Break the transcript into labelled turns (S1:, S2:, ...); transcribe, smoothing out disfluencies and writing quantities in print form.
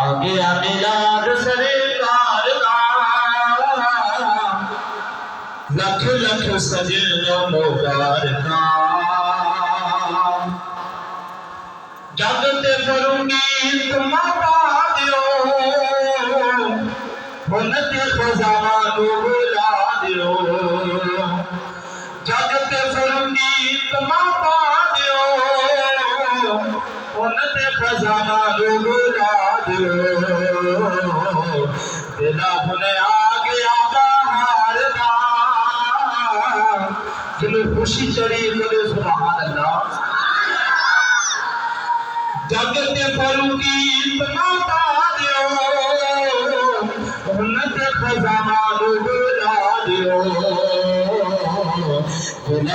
S1: आगे मिलाद सरकार दा लख लख सजनो मुबारका जग ते करूंगी तुम दियो हुन ते खजाना बुला दियो जग ते करूंगी तुम दियो हुन ते खजाना बुला दियो तेरा हुन आ गया बाहर दा जिन्हें खुशी चढ़ी बोले सुभान अल्लाह जग ते फरूकी तमाता दियो हुन ते खजाना बुला दियो हुन